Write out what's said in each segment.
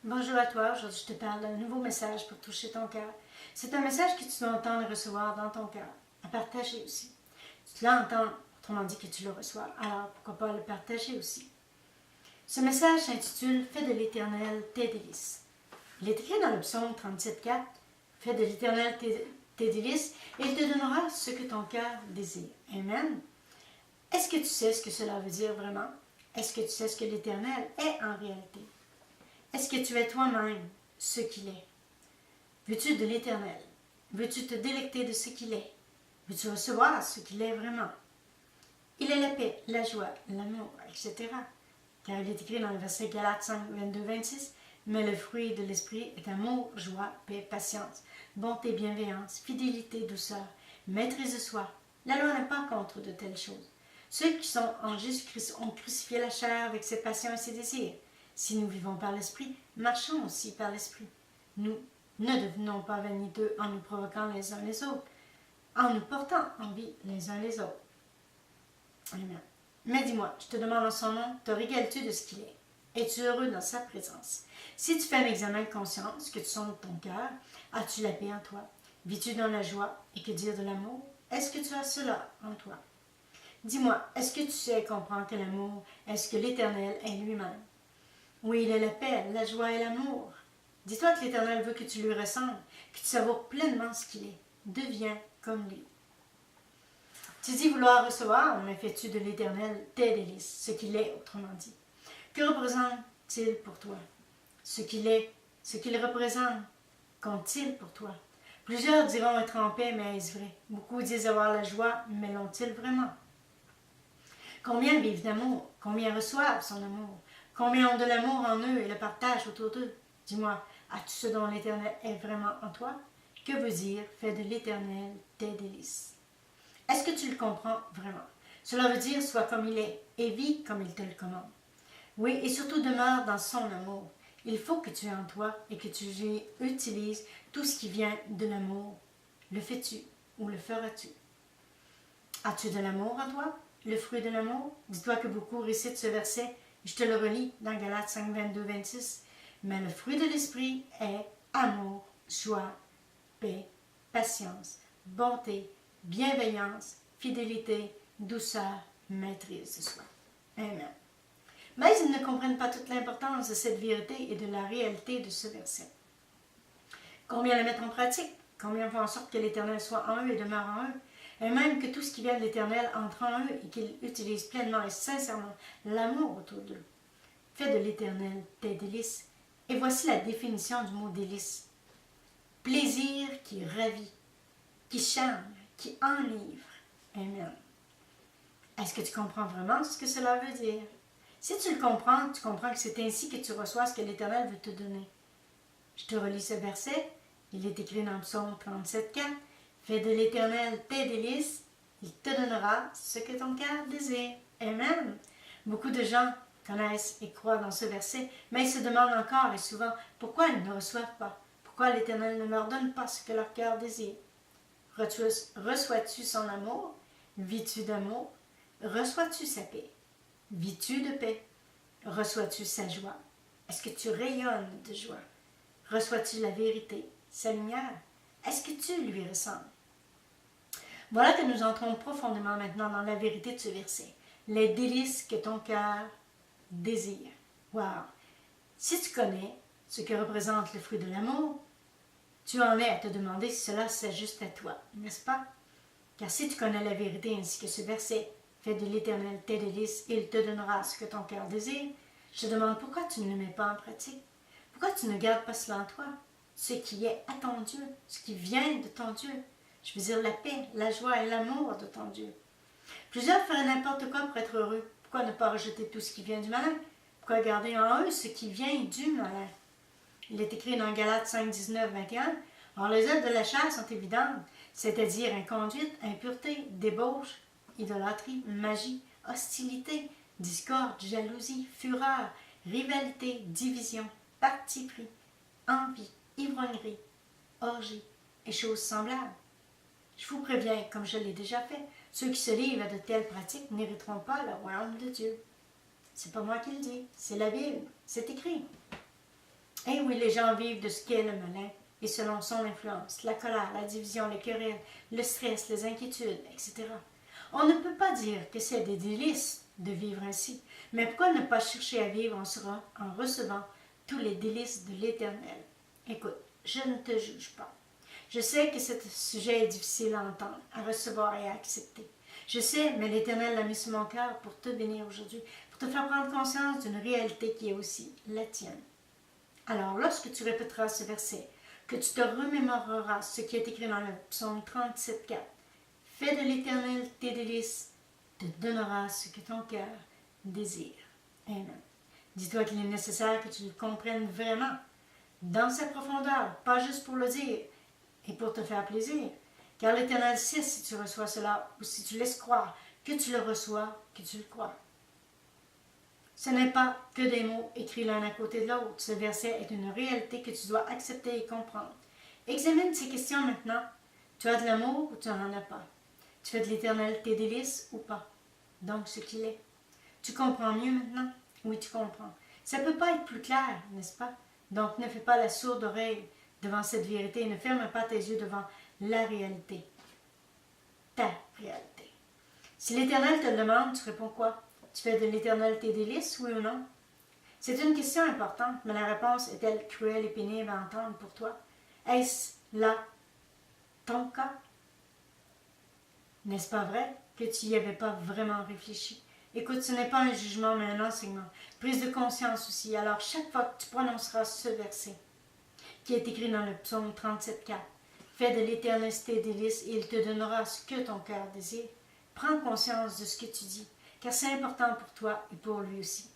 Bonjour à toi, aujourd'hui je te parle d'un nouveau message pour toucher ton cœur. C'est un message que tu dois entendre et recevoir dans ton cœur, à partager aussi. Tu l'entends, autrement dit que tu le reçois, alors pourquoi pas le partager aussi. Ce message s'intitule « Fais de l'Éternel tes délices ». Il est écrit dans le psaume 37,4 « Fais de l'Éternel tes délices et il te donnera ce que ton cœur désire. » Amen. Est-ce que tu sais ce que cela veut dire vraiment? Est-ce que tu sais ce que l'Éternel est en réalité? Est-ce que tu es toi-même ce qu'il est? Veux-tu de l'Éternel? Veux-tu te délecter de ce qu'il est? Veux-tu recevoir ce qu'il est vraiment? Il est la paix, la joie, l'amour, etc. Car il est écrit dans le verset Galates 5, 22-26, « Mais le fruit de l'esprit est amour, joie, paix, patience, bonté, bienveillance, fidélité, douceur, maîtrise de soi. La loi n'est pas contre de telles choses. Ceux qui sont en Jésus-Christ ont crucifié la chair avec ses passions et ses désirs. Si nous vivons par l'Esprit, marchons aussi par l'Esprit. Nous ne devenons pas vaniteux en nous provoquant les uns les autres, en nous portant envie les uns les autres. » Amen. Mais dis-moi, je te demande en son nom, te régales-tu de ce qu'il est? Es-tu heureux dans sa présence? Si tu fais un examen de conscience, que tu sens de ton cœur, as-tu la paix en toi? Vis-tu dans la joie et que dire de l'amour? Est-ce que tu as cela en toi? Dis-moi, est-ce que tu sais et comprends que l'amour est ce que l'Éternel est lui-même? Oui, il est la paix, la joie et l'amour. Dis-toi que l'Éternel veut que tu lui ressembles, que tu savoures pleinement ce qu'il est. Deviens comme lui. Tu dis vouloir recevoir, mais fais-tu de l'Éternel tes délices, ce qu'il est, autrement dit? Que représente-t-il pour toi? Ce qu'il est, ce qu'il représente, compte-t-il pour toi? Plusieurs diront être en paix, mais est-ce vrai? Beaucoup disent avoir la joie, mais l'ont-ils vraiment? Combien vivent d'amour? Combien reçoivent son amour? Combien ont de l'amour en eux et le partagent autour d'eux? Dis-moi, as-tu ce dont l'Éternel est vraiment en toi? Que veut dire « fais de l'Éternel tes délices » ? Est-ce que tu le comprends vraiment? Cela veut dire « sois comme il est et vis comme il te le commande ». Oui, et surtout demeure dans son amour. Il faut que tu aies en toi et que tu utilises tout ce qui vient de l'amour. Le fais-tu ou le feras-tu? As-tu de l'amour en toi? Le fruit de l'amour? Dis-toi que beaucoup récitent ce verset. Je te le relis dans Galates 5, 22-26. Mais le fruit de l'esprit est amour, joie, paix, patience, bonté, bienveillance, fidélité, douceur, maîtrise de soi. Amen. Mais ils ne comprennent pas toute l'importance de cette vérité et de la réalité de ce verset. Combien le mettre en pratique? Combien font en sorte que l'Éternel soit en eux et demeure en eux? Et même que tout ce qui vient de l'Éternel entre en eux et qu'ils utilisent pleinement et sincèrement l'amour autour d'eux. Fais de l'Éternel tes délices. Et voici la définition du mot délice. Plaisir qui ravit, qui charme, qui enivre. Amen. Est-ce que tu comprends vraiment ce que cela veut dire? Si tu le comprends, tu comprends que c'est ainsi que tu reçois ce que l'Éternel veut te donner. Je te relis ce verset. Il est écrit dans le psaume 37,4. Fais de l'Éternel tes délices, il te donnera ce que ton cœur désire. Amen. Beaucoup de gens connaissent et croient dans ce verset, mais ils se demandent encore et souvent pourquoi ils ne reçoivent pas, pourquoi l'Éternel ne leur donne pas ce que leur cœur désire. Reçois-tu son amour? Vis-tu d'amour? Reçois-tu sa paix? Vis-tu de paix? Reçois-tu sa joie? Est-ce que tu rayonnes de joie? Reçois-tu la vérité, sa lumière? Est-ce que tu lui ressembles? Voilà que nous entrons profondément maintenant dans la vérité de ce verset. Les délices que ton cœur désire. Wow! Si tu connais ce que représente le fruit de l'amour, tu en es à te demander si cela s'ajuste à toi, n'est-ce pas? Car si tu connais la vérité ainsi que ce verset, fais de l'Éternel tes délices et il te donnera ce que ton cœur désire, je te demande pourquoi tu ne le mets pas en pratique? Pourquoi tu ne gardes pas cela en toi? Ce qui est à ton Dieu, ce qui vient de ton Dieu. Je veux dire la paix, la joie et l'amour de ton Dieu. Plusieurs feraient n'importe quoi pour être heureux. Pourquoi ne pas rejeter tout ce qui vient du malin? Pourquoi garder en eux ce qui vient du malin? Il est écrit dans Galates 5, 19, 21. Or les œuvres de la chair sont évidentes, c'est-à-dire inconduite, impureté, débauche, idolâtrie, magie, hostilité, discorde, jalousie, fureur, rivalité, division, parti pris, envie, ivrognerie, orgie et choses semblables. Je vous préviens, comme je l'ai déjà fait, ceux qui se livrent à de telles pratiques n'hériteront pas le royaume de Dieu. C'est pas moi qui le dis, c'est la Bible, c'est écrit. Eh oui, les gens vivent de ce qu'est le malin et selon son influence, la colère, la division, les querelles, le stress, les inquiétudes, etc. On ne peut pas dire que c'est des délices de vivre ainsi, mais pourquoi ne pas chercher à vivre en recevant tous les délices de l'Éternel? Écoute, je ne te juge pas. Je sais que ce sujet est difficile à entendre, à recevoir et à accepter. Je sais, mais l'Éternel l'a mis sur mon cœur pour te bénir aujourd'hui, pour te faire prendre conscience d'une réalité qui est aussi la tienne. Alors, lorsque tu répéteras ce verset, que tu te remémoreras ce qui est écrit dans le psaume 37,4, fais de l'Éternel tes délices, te donnera ce que ton cœur désire. Amen. Dis-toi qu'il est nécessaire que tu le comprennes vraiment, dans sa profondeur, pas juste pour le dire et pour te faire plaisir, car l'Éternel sait si tu reçois cela ou si tu laisses croire que tu le reçois, que tu le crois. Ce n'est pas que des mots écrits l'un à côté de l'autre. Ce verset est une réalité que tu dois accepter et comprendre. Examine ces questions maintenant. Tu as de l'amour ou tu n'en as pas? Tu fais de l'Éternel tes délices ou pas? Donc ce qu'il est. Tu comprends mieux maintenant? Oui, tu comprends. Ça ne peut pas être plus clair, n'est-ce pas? Donc ne fais pas la sourde oreille devant cette vérité et ne ferme pas tes yeux devant la réalité. Ta réalité. Si l'Éternel te le demande, tu réponds quoi? Tu fais de l'Éternel tes délices, oui ou non? C'est une question importante, mais la réponse est-elle cruelle et pénible à entendre pour toi? Est-ce là ton cas? N'est-ce pas vrai que tu n'y avais pas vraiment réfléchi? Écoute, ce n'est pas un jugement, mais un enseignement. Prise de conscience aussi. Alors, chaque fois que tu prononceras ce verset, qui est écrit dans le psaume 37,4, fais de l'Éternel tes délices et il te donnera ce que ton cœur désire. Prends conscience de ce que tu dis, car c'est important pour toi et pour lui aussi.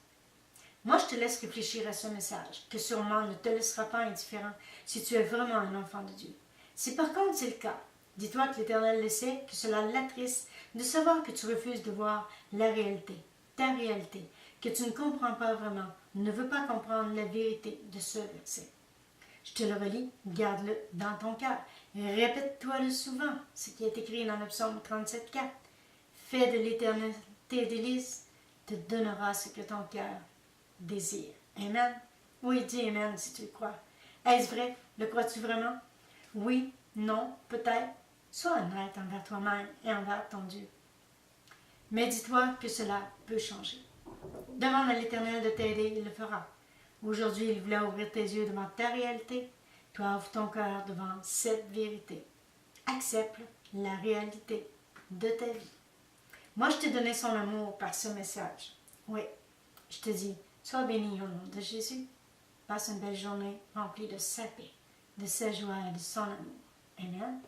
Moi, je te laisse réfléchir à ce message, que sûrement ne te laissera pas indifférent si tu es vraiment un enfant de Dieu. Si par contre c'est le cas, dis-toi que l'Éternel le sait, que cela l'attriste de savoir que tu refuses de voir la réalité, ta réalité, que tu ne comprends pas vraiment, ne veux pas comprendre la vérité de ce verset. Je te le relis, garde-le dans ton cœur. Répète-toi-le souvent, ce qui est écrit dans le psaume 37,4. Fais de l'Éternel tes délices, te donnera ce que ton cœur désire. Amen. Oui, dis Amen si tu le crois. Est-ce vrai? Le crois-tu vraiment? Oui, non, peut-être. Sois honnête envers toi-même et envers ton Dieu. Mais dis-toi que cela peut changer. Demande à l'Éternel de t'aider, il le fera. Aujourd'hui, il voulait ouvrir tes yeux devant ta réalité. Toi, ouvre ton cœur devant cette vérité. Accepte la réalité de ta vie. Moi, je t'ai donné son amour par ce message. Oui, je te dis, sois béni au nom de Jésus. Passe une belle journée remplie de sa paix, de sa joie et de son amour. Amen.